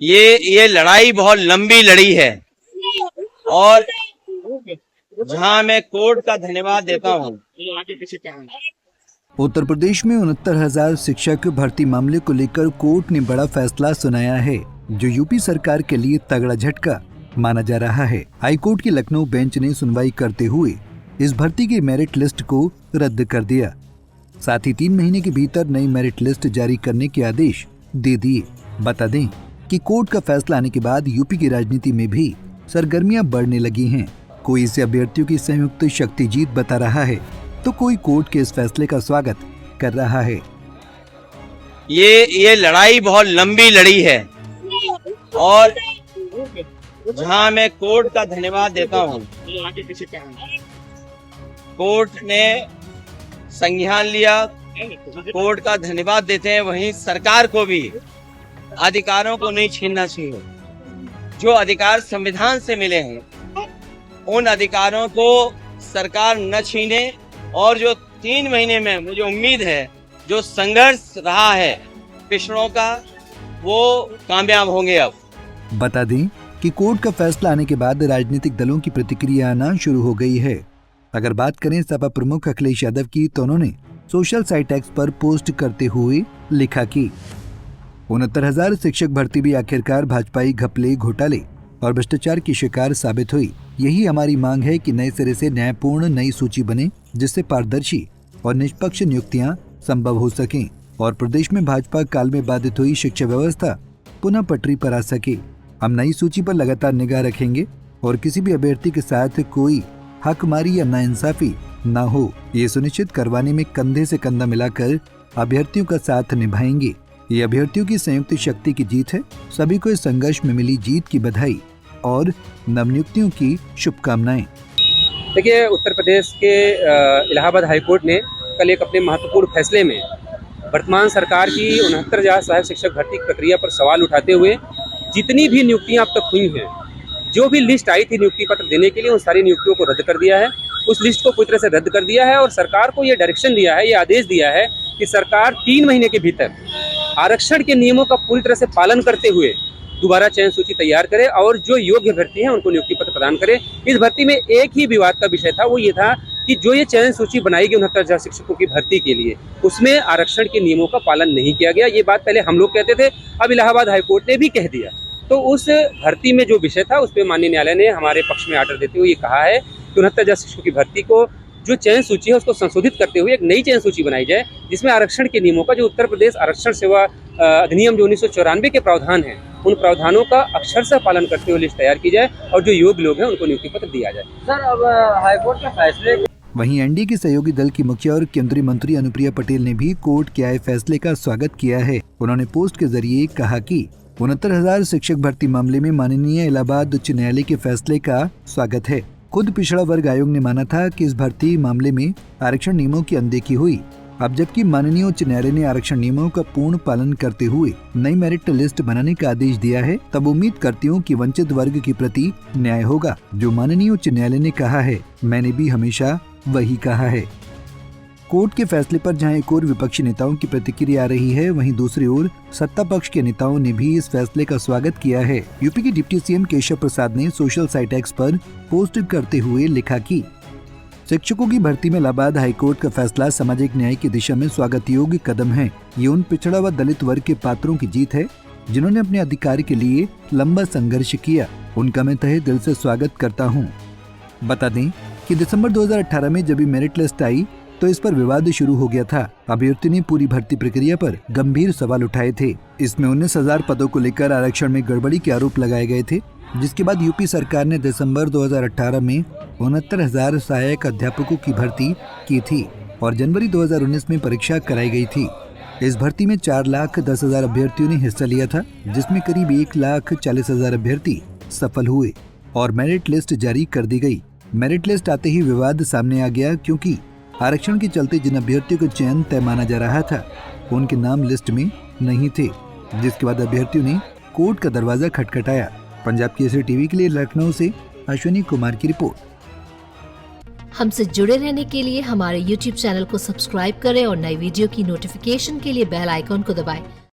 ये लड़ाई बहुत लंबी लड़ी है और जहां मैं कोर्ट का धन्यवाद देता हूं। उत्तर प्रदेश में 69,000 शिक्षक भर्ती मामले को लेकर कोर्ट ने बड़ा फैसला सुनाया है, जो यूपी सरकार के लिए तगड़ा झटका माना जा रहा है। हाईकोर्ट की लखनऊ बेंच ने सुनवाई करते हुए इस भर्ती की मेरिट लिस्ट को रद्द कर दिया। साथ ही 3 महीने के भीतर नई मेरिट लिस्ट जारी करने के आदेश दे दिए। बता दें कि कोर्ट का फैसला आने के बाद यूपी की राजनीति में भी सरगर्मियां बढ़ने लगी हैं। कोई इसे अभ्यर्थियों की संयुक्त शक्ति जीत बता रहा है, तो कोई कोर्ट के इस फैसले का स्वागत कर रहा है। ये लड़ाई बहुत लंबी लड़ी है और जहां मैं कोर्ट का धन्यवाद देता हूं। कोर्ट ने संज्ञान लिया, कोर्ट का धन्यवाद देते हैं। वहीं सरकार को भी अधिकारों को नहीं छीनना चाहिए। जो अधिकार संविधान से मिले हैं उन अधिकारों को सरकार न छीने और जो 3 महीने में मुझे उम्मीद है जो संघर्ष रहा है पिछड़ों का, वो कामयाब होंगे। अब बता दें कि कोर्ट का फैसला आने के बाद राजनीतिक दलों की प्रतिक्रिया आना शुरू हो गई है। अगर बात करें सपा प्रमुख अखिलेश यादव की, तो उन्होंने सोशल साइट एक्स पर पोस्ट करते हुए लिखा कि 69,000 शिक्षक भर्ती भी आखिरकार भाजपाई घपले, घोटाले और भ्रष्टाचार की शिकार साबित हुई। यही हमारी मांग है कि नए सिरे से न्यायपूर्ण नई सूची बने, जिससे पारदर्शी और निष्पक्ष नियुक्तियां संभव हो सकें और प्रदेश में भाजपा काल में बाधित हुई शिक्षा व्यवस्था पुनः पटरी पर आ सके। हम नई सूची पर लगातार निगाह रखेंगे और किसी भी अभ्यर्थी के साथ कोई हकमारी या नाइंसाफी न हो, ये सुनिश्चित करवाने में कंधे से कंधा मिलाकर अभ्यर्थियों का साथ निभाएंगे। ये अभ्यर्थियों की संयुक्त शक्ति की जीत है। सभी को इस संघर्ष में मिली जीत की बधाई और नवनियुक्तियों की शुभकामनाएं। देखिए, उत्तर प्रदेश के इलाहाबाद हाईकोर्ट ने कल एक अपने महत्वपूर्ण फैसले में वर्तमान सरकार की 69,000 सहायक शिक्षक भर्ती प्रक्रिया पर सवाल उठाते हुए जितनी भी नियुक्तियां अब तक हुई हैं, जो भी लिस्ट आई थी नियुक्ति पत्र देने के लिए, उन सारी नियुक्तियों को रद्द कर दिया है। उस लिस्ट को पूरी तरह से रद्द कर दिया है और सरकार को ये डायरेक्शन दिया है, ये आदेश दिया है कि सरकार 3 महीने के भीतर आरक्षण के नियमों का पूरी तरह से पालन करते हुए दोबारा चयन सूची तैयार करे और जो योग्य अभ्यर्थी हैं उनको नियुक्ति पत्र प्रदान करे। इस भर्ती में एक ही विवाद का विषय था, वो ये था कि जो ये चयन सूची बनाई गई 69,000 शिक्षकों की भर्ती के लिए, उसमें आरक्षण के नियमों का पालन नहीं किया गया। ये बात पहले हम लोग कहते थे, अब इलाहाबाद हाईकोर्ट ने भी कह दिया। तो उस भर्ती में जो विषय था उस पर माननीय न्यायालय ने हमारे पक्ष में आर्डर देते हुए ये कहा है कि 69,000 शिक्षकों की भर्ती को जो चयन सूची है उसको संशोधित करते हुए एक नई चयन सूची बनाई जाए, जिसमें आरक्षण के नियमों का, जो उत्तर प्रदेश आरक्षण सेवा अधिनियम जो 1994 के प्रावधान हैं, उन प्रावधानों का अक्षरशः पालन करते हुए लिस्ट तैयार की जाए और जो योग्य लोग हैं उनको नियुक्ति पत्र दिया जाए। सर, अब हाईकोर्ट के फैसले। वहीं एनडीए के सहयोगी दल की मुखिया और केंद्रीय मंत्री अनुप्रिया पटेल ने भी कोर्ट के आए फैसले का स्वागत किया है। उन्होंने पोस्ट के जरिए कहा कि 69,000 शिक्षक भर्ती मामले में माननीय इलाहाबाद उच्च न्यायालय के फैसले का स्वागत है। खुद पिछड़ा वर्ग आयोग ने माना था कि इस भर्ती मामले में आरक्षण नियमों की अनदेखी हुई। अब जबकि माननीय उच्च न्यायालय ने आरक्षण नियमों का पूर्ण पालन करते हुए नई मेरिट लिस्ट बनाने का आदेश दिया है, तब उम्मीद करती हूँ कि वंचित वर्ग के प्रति न्याय होगा। जो माननीय उच्च न्यायालय ने कहा है, मैंने भी हमेशा वही कहा है। कोर्ट के फैसले पर जहां एक ओर विपक्षी नेताओं की प्रतिक्रिया आ रही है, वहीं दूसरी ओर सत्ता पक्ष के नेताओं ने भी इस फैसले का स्वागत किया है। यूपी के डिप्टी सीएम केशव प्रसाद ने सोशल साइट एक्स पर पोस्ट करते हुए लिखा कि शिक्षकों की भर्ती में इलाहाबाद हाईकोर्ट का फैसला सामाजिक न्याय की दिशा में स्वागत योग्य कदम है। ये उन पिछड़ा व दलित वर्ग के पात्रों की जीत है जिन्होंने अपने अधिकार के लिए लंबा संघर्ष किया। उनका मैं तहे दिल से स्वागत करता हूँ। बता दें कि दिसंबर 2018 में जब मेरिट लिस्ट आई तो इस पर विवाद शुरू हो गया था। अभ्यर्थी ने पूरी भर्ती प्रक्रिया पर गंभीर सवाल उठाए थे। इसमें 19,000 पदों को लेकर आरक्षण में गड़बड़ी के आरोप लगाए गए थे, जिसके बाद यूपी सरकार ने दिसंबर 2018 में 69,000 सहायक अध्यापकों की भर्ती की थी और जनवरी 2019 में परीक्षा कराई गई थी। इस भर्ती में 4,10,000 अभ्यर्थियों ने हिस्सा लिया था, जिसमें करीब 1,40,000 अभ्यर्थी सफल हुए और मेरिट लिस्ट जारी कर दी गई। मेरिट लिस्ट आते ही विवाद सामने आ गया, क्योंकि आरक्षण के चलते जिन अभ्यर्थियों का चयन तय माना जा रहा था उनके नाम लिस्ट में नहीं थे, जिसके बाद अभ्यर्थियों ने कोर्ट का दरवाजा खटखटाया। पंजाब केसरी टीवी के लिए लखनऊ से अश्विनी कुमार की रिपोर्ट। हमसे जुड़े रहने के लिए हमारे YouTube चैनल को सब्सक्राइब करें और नई वीडियो की नोटिफिकेशन के लिए बेल आइकॉन को दबाएं।